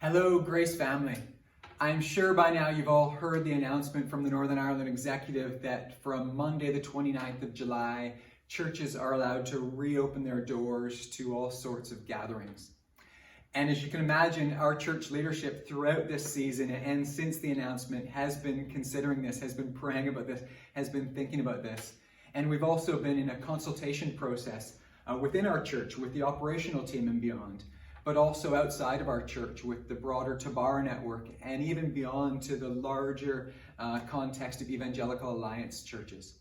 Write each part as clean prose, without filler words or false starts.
Hello, Grace family. I'm sure by now you've all heard the announcement from the Northern Ireland Executive that from Monday the 29th of July, churches are allowed to reopen their doors to all sorts of gatherings. And as you can imagine, our church leadership throughout this season and since the announcement has been considering this, has been praying about this, has been thinking about this. And we've also been in a consultation process within our church with the operational team and beyond, but also outside of our church with the broader Tabara network and even beyond to the larger context of Evangelical Alliance churches.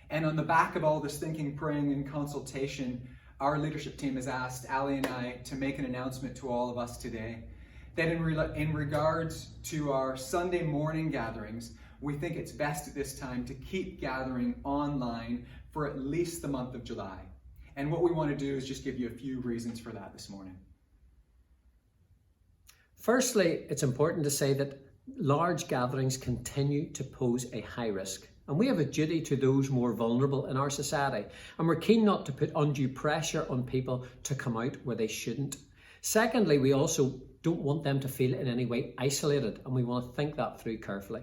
And on the back of all this thinking, praying, and consultation, our leadership team has asked Ali and I to make an announcement to all of us today that in regards to our Sunday morning gatherings, we think it's best at this time to keep gathering online for at least the month of July. And what we want to do is just give you a few reasons for that this morning. Firstly, it's important to say that large gatherings continue to pose a high risk. And we have a duty to those more vulnerable in our society. And we're keen not to put undue pressure on people to come out where they shouldn't. Secondly, we also don't want them to feel in any way isolated, and we want to think that through carefully.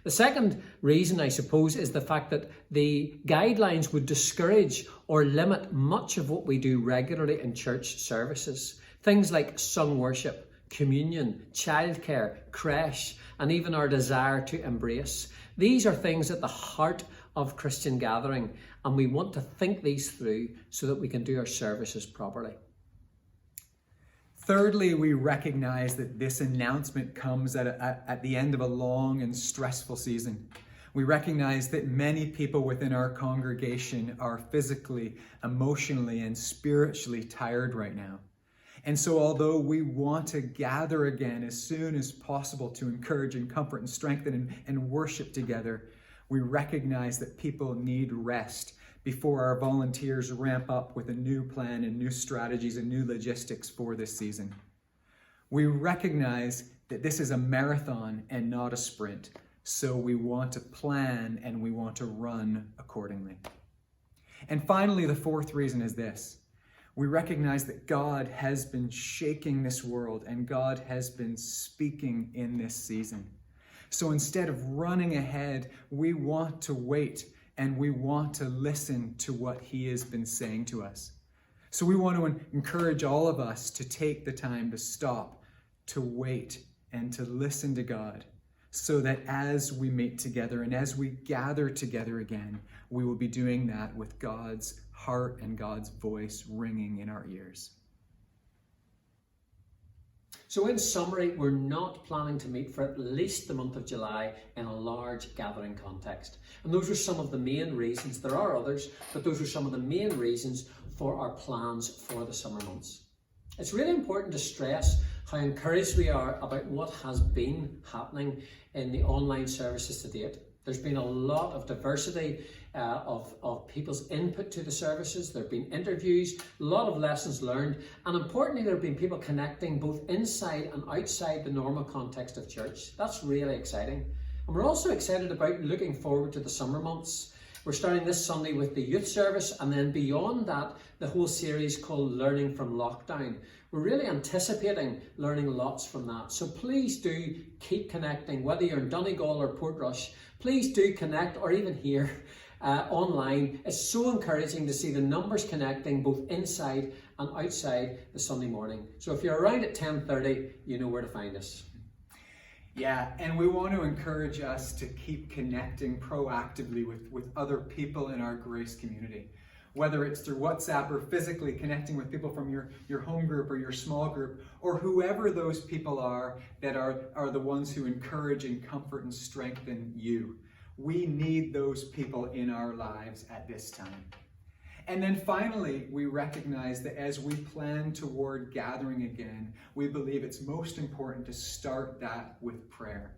The second reason, I suppose, is the fact that the guidelines would discourage or limit much of what we do regularly in church services. Things like sung worship, communion, childcare, creche, and even our desire to embrace. These are things at the heart of Christian gathering, and we want to think these through so that we can do our services properly. Thirdly, we recognize that this announcement comes at the end of a long and stressful season. We recognize that many people within our congregation are physically, emotionally, and spiritually tired right now. And so although we want to gather again as soon as possible to encourage and comfort and strengthen and worship together, we recognize that people need rest before our volunteers ramp up with a new plan and new strategies and new logistics for this season. We recognize that this is a marathon and not a sprint, so we want to plan and we want to run accordingly. And finally, the fourth reason is this. We recognize that God has been shaking this world and God has been speaking in this season. So instead of running ahead, we want to wait and we want to listen to what He has been saying to us. So we want to encourage all of us to take the time to stop, to wait, and to listen to God, so that as we meet together and as we gather together again, we will be doing that with God's heart and God's voice ringing in our ears. So in summary, we're not planning to meet for at least the month of July in a large gathering context. And those are some of the main reasons. There are others, but those are some of the main reasons for our plans for the summer months. It's really important to stress how encouraged we are about what has been happening in the online services to date. There's been a lot of diversity of people's input to the services. There have been interviews, a lot of lessons learned, and importantly, there have been people connecting both inside and outside the normal context of church. That's really exciting. And we're also excited about looking forward to the summer months. We're starting this Sunday with the youth service, and then beyond that, the whole series called Learning from Lockdown. We're really anticipating learning lots from that. So please do keep connecting, whether you're in Donegal or Portrush, please do connect, or even here online. It's so encouraging to see the numbers connecting both inside and outside the Sunday morning. So if you're around at 10:30, you know where to find us. Yeah, and we want to encourage us to keep connecting proactively with other people in our Grace community. Whether it's through WhatsApp or physically connecting with people from your home group or your small group, or whoever those people are that are the ones who encourage and comfort and strengthen you. We need those people in our lives at this time. And then finally, we recognize that as we plan toward gathering again, we believe it's most important to start that with prayer.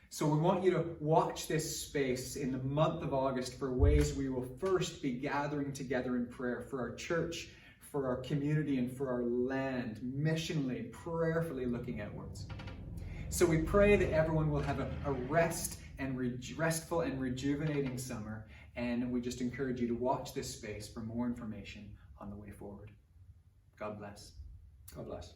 So we want you to watch this space in the month of August for ways we will first be gathering together in prayer for our church, for our community, and for our land, missionally, prayerfully looking outwards. So we pray that everyone will have a restful and rejuvenating summer, and we just encourage you to watch this space for more information on the way forward. God bless. God bless.